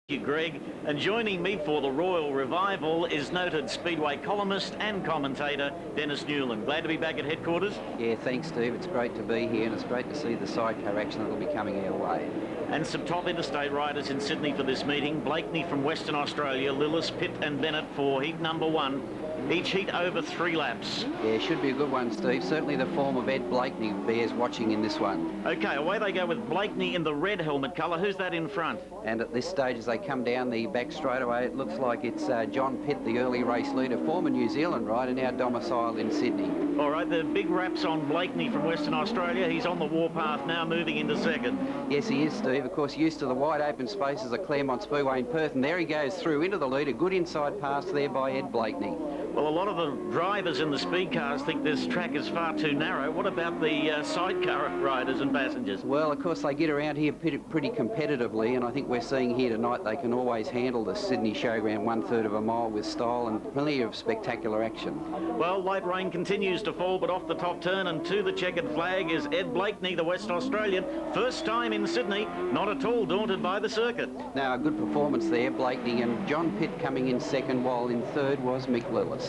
Thank you, Greg. And joining me for the Royal Revival is noted Speedway columnist and commentator Dennis Newland. Glad to be back at headquarters. Yeah, thanks, Steve. It's great to be here, and it's great to see the sidecar action that will be coming our way. And some top interstate riders in Sydney for this meeting. Blakeney from Western Australia, Lillis, Pitt and Bennett for heat number 1. Each heat over 3 laps. Yeah, should be a good one, Steve. Certainly the form of Ed Blakeney bears watching in this one. Okay, away they go with Blakeney in the red helmet colour. Who's that in front? And at this stage, as they come down the back straightaway, it looks like it's John Pitt, the early race leader, former New Zealand rider, now domiciled in Sydney. All right, the big wraps on Blakeney from Western Australia. He's on the warpath now, moving into second. Yes, he is, Steve. Of course, used to the wide open spaces of Claremont Speedway in Perth, and there he goes through into the lead. A good inside pass there by Ed Blakeney. Well, a lot of the drivers in the speed cars think this track is far too narrow. What about the sidecar riders and passengers? Well, of course, they get around here pretty competitively, and I think we're seeing here tonight they can always handle the Sydney Showground 1/3 of a mile with style and plenty of spectacular action. Well, light rain continues to fall, but off the top turn and to the checkered flag is Ed Blakeney, the West Australian. First time in Sydney, not at all daunted by the circuit. Now, a good performance there, Blakeney, and John Pitt coming in second, while in third was Mick Lillis.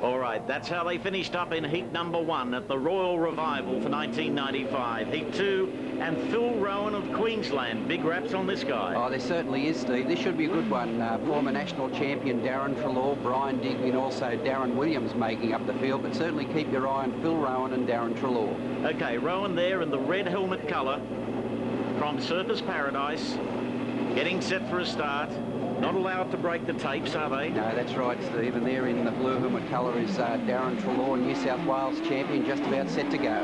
All right, that's how they finished up in heat number 1 at the Royal Revival for 1995. Heat 2, and Phil Rowan of Queensland. Big raps on this guy. Oh, there certainly is, Steve. This should be a good one. Former national champion Darren Treloar, Brian Digby, and also Darren Williams making up the field, but certainly keep your eye on Phil Rowan and Darren Treloar. Okay, Rowan there in the red helmet colour from Surfers Paradise, getting set for a start. Not allowed to break the tapes, are they? No, that's right, Steve. And there in the blue helmet colour is Darren Treloar, New South Wales champion, just about set to go.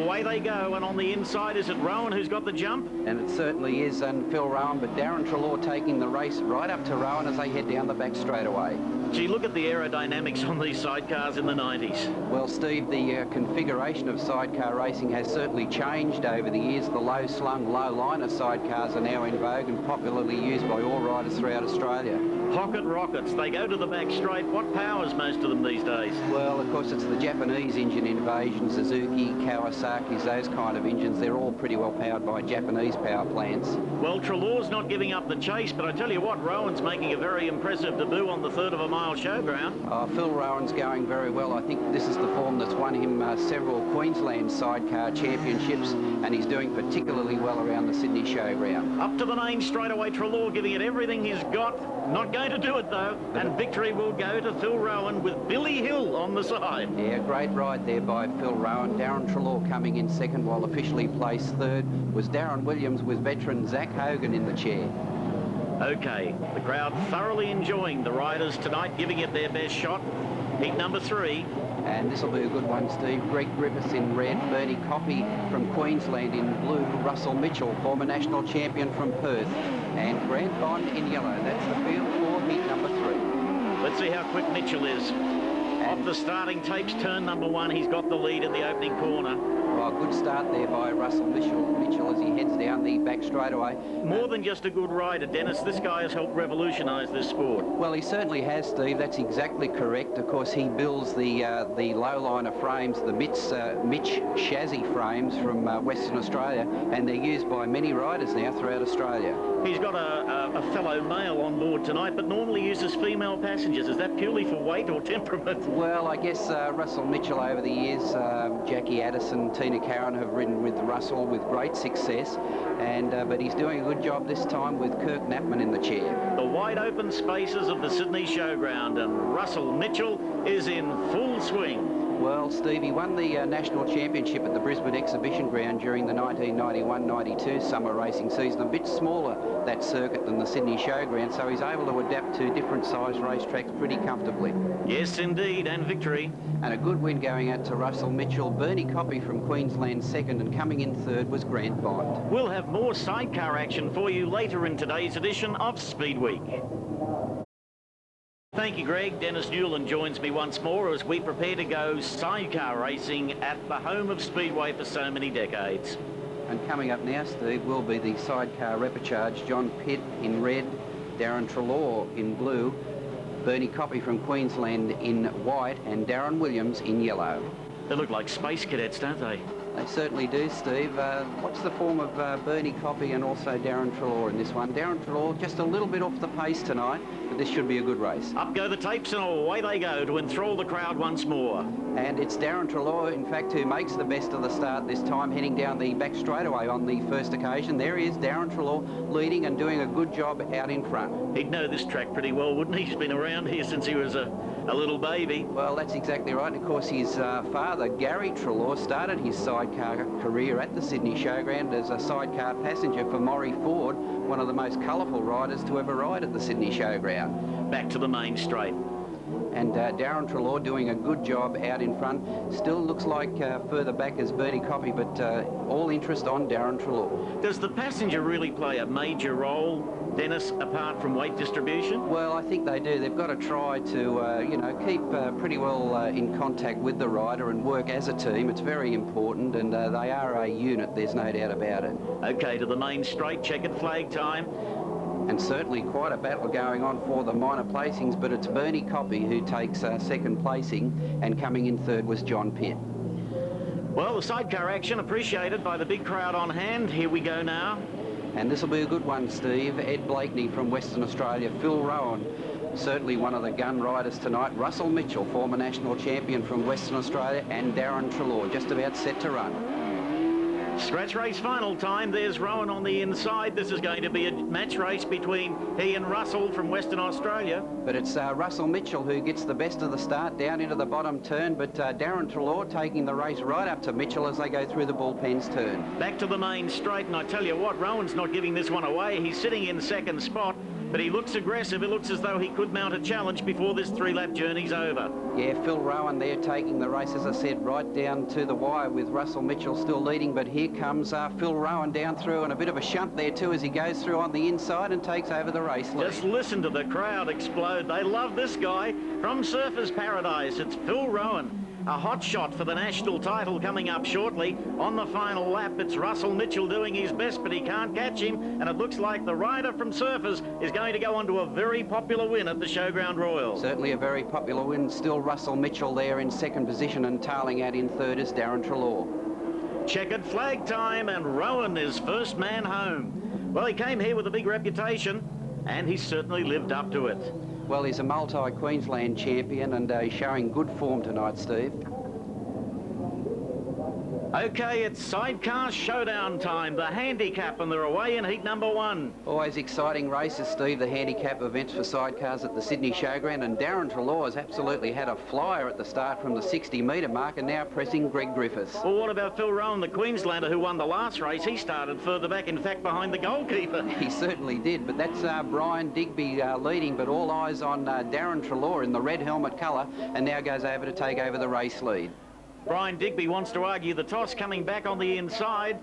Away they go, and on the inside, is it Rowan who's got the jump? And it certainly is, and Phil Rowan, but Darren Treloar taking the race right up to Rowan as they head down the back straightaway. Gee, look at the aerodynamics on these sidecars in the 90s. Well, Steve, the configuration of sidecar racing has certainly changed over the years. The low-slung, low-liner sidecars are now in vogue and popularly used by all riders throughout Australia. Pocket rockets, they go to the back straight. What powers most of them these days? Well, of course, it's the Japanese engine invasion, Suzuki, Kawasaki's, those kind of engines. They're all pretty well powered by Japanese power plants. Well, Treloar's not giving up the chase, but I tell you what, Rowan's making a very impressive debut on the 1/3 of a mile showground. Phil Rowan's going very well. I think this is the form that's won him several Queensland sidecar championships, and he's doing particularly well around the Sydney showground. Up to the main straightaway, Treloar giving it everything he's got. Not going to do it, though, and victory will go to Phil Rowan with Billy Hill on the side. Yeah, great ride there by Phil Rowan. Darren Treloar coming in second, while officially placed third was Darren Williams with veteran Zach Hogan in the chair. Okay, the crowd thoroughly enjoying the riders tonight, giving it their best shot. Heat number 3. And this will be a good one, Steve. Greg Griffiths in red, Bernie Coppy from Queensland in blue, Russell Mitchell, former national champion from Perth, and Grant Bond in yellow. That's the field for heat number 3. Let's see how quick Mitchell is. Off the starting tapes, turn number 1, he's got the lead in the opening corner. Well, good start there by Russell Mitchell as he heads down the back straightaway. More than just a good rider, Dennis. This guy has helped revolutionise this sport. Well, he certainly has, Steve. That's exactly correct. Of course, he builds the low-liner frames, the Mitch chassis frames from Western Australia, and they're used by many riders now throughout Australia. He's got a fellow male on board tonight, but normally uses female passengers. Is that purely for weight or temperament? Well, I guess Russell Mitchell over the years, Jackie Addison, Tina Carron have ridden with Russell with great success, and but he's doing a good job this time with Kirk Knappman in the chair. The wide open spaces of the Sydney Showground, and Russell Mitchell is in full swing. Well, Steve, he won the national championship at the Brisbane Exhibition Ground during the 1991-92 summer racing season. A bit smaller, that circuit, than the Sydney Showground, so he's able to adapt to different size racetracks pretty comfortably. Yes, indeed, and victory. And a good win going out to Russell Mitchell. Bernie Coppy from Queensland second, and coming in third was Grant Bond. We'll have more sidecar action for you later in today's edition of Speed Week. Thank you, Greg. Dennis Newland joins me once more as we prepare to go sidecar racing at the home of Speedway for so many decades. And coming up now, Steve, will be the sidecar repechage. John Pitt in red, Darren Treloar in blue, Bernie Coppy from Queensland in white, and Darren Williams in yellow. They look like space cadets, don't they? They certainly do, Steve. What's the form of Bernie Coppy and also Darren Trelaw in this one? Darren Trelaw just a little bit off the pace tonight, but this should be a good race. Up go the tapes and away they go to enthrall the crowd once more. And it's Darren Trelaw, in fact, who makes the best of the start this time, heading down the back straightaway on the first occasion. There he is, Darren Trelaw, leading and doing a good job out in front. He'd know this track pretty well, wouldn't he? He's been around here since he was a little baby. Well, that's exactly right. And of course, his father, Gary Trelaw, started his sidecar career at the Sydney Showground as a sidecar passenger for Maury Ford, one of the most colourful riders to ever ride at the Sydney Showground. Back to the main straight. And Darren Trelaw doing a good job out in front. Still looks like further back is Bernie Coppy, but all interest on Darren Trelaw. Does the passenger really play a major role, Dennis, apart from weight distribution? Well, I think they do. They've got to try to, you know, keep pretty well in contact with the rider and work as a team. It's very important, and they are a unit, there's no doubt about it. OK, to the main straight, checkered flag time. And certainly quite a battle going on for the minor placings, but it's Bernie Coppy who takes second placing, and coming in third was John Pitt. Well, the sidecar action appreciated by the big crowd on hand. Here we go now. And this will be a good one, Steve. Ed Blakeney from Western Australia, Phil Rowan, certainly one of the gun riders tonight, Russell Mitchell, former national champion from Western Australia, and Darren Trelaw just about set to run. Scratch race final time. There's Rowan on the inside. This is going to be a match race between he and Russell from Western Australia. But it's Russell Mitchell who gets the best of the start down into the bottom turn, but Darren Trelaw taking the race right up to Mitchell as they go through the bullpens turn. Back to the main straight, and I tell you what, Rowan's not giving this one away. He's sitting in second spot, but he looks aggressive. It looks as though he could mount a challenge before this three-lap journey's over. Yeah, Phil Rowan there taking the race, as I said, right down to the wire with Russell Mitchell still leading, but here comes Phil Rowan down through, and a bit of a shunt there too as he goes through on the inside and takes over the race lead. Just listen to the crowd explode. They love this guy from Surfers Paradise. It's Phil Rowan. A hot shot for the national title coming up shortly. On the final lap, it's Russell Mitchell doing his best, but he can't catch him, and it looks like the rider from Surfers is going to go on to a very popular win at the Showground Royal. Certainly a very popular win. Still Russell Mitchell there in second position, and tailing out in third is Darren Trelaw. Checkered flag time, and Rowan is first man home. Well, he came here with a big reputation, and he's certainly lived up to it. Well, he's a multi-Queensland champion, and he's showing good form tonight, Steve. OK, it's Sidecar Showdown time. The handicap, and they're away in heat number one. Always exciting races, Steve, the handicap events for sidecars at the Sydney Showground, and Darren Trelaw has absolutely had a flyer at the start from the 60-metre mark and now pressing Greg Griffiths. Well, what about Phil Rowan, the Queenslander who won the last race? He started further back, in fact, behind the goalkeeper. He certainly did, but that's Brian Digby leading, but all eyes on Darren Trelaw in the red helmet colour, and now goes over to take over the race lead. Brian Digby wants to argue the toss, coming back on the inside,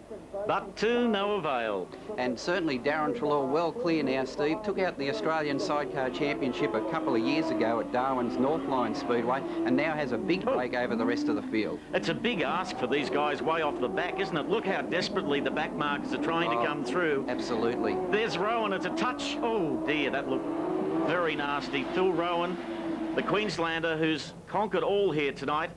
but to no avail. And certainly Darren Trelaw well clear now, Steve. Took out the Australian Sidecar Championship a couple of years ago at Darwin's Northline Speedway, and now has a big break over the rest of the field. It's a big ask for these guys way off the back, isn't it? Look how desperately the back markers are trying to come through. Absolutely. There's Rowan. It's a touch. Oh, dear, that looked very nasty. Phil Rowan, the Queenslander who's conquered all here tonight,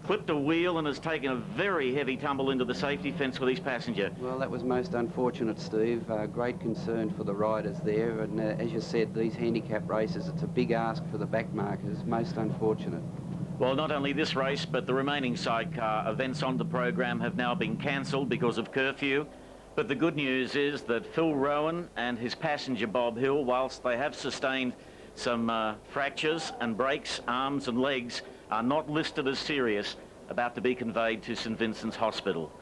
clipped a wheel and has taken a very heavy tumble into the safety fence with his passenger. Well, that was most unfortunate, Steve. Great concern for the riders there, and as you said, these handicap races, it's a big ask for the back markers. Most unfortunate. Well, not only this race, but the remaining sidecar events on the program have now been cancelled because of curfew. But the good news is that Phil Rowan and his passenger Bob Hill, whilst they have sustained some fractures and breaks, arms and legs, are not listed as serious, about to be conveyed to St Vincent's Hospital.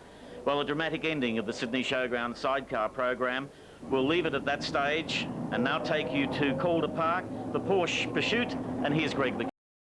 Well, a dramatic ending of the Sydney Showground sidecar program. We'll leave it at that stage and now take you to Calder Park, the Porsche Pursuit, and here's Greg the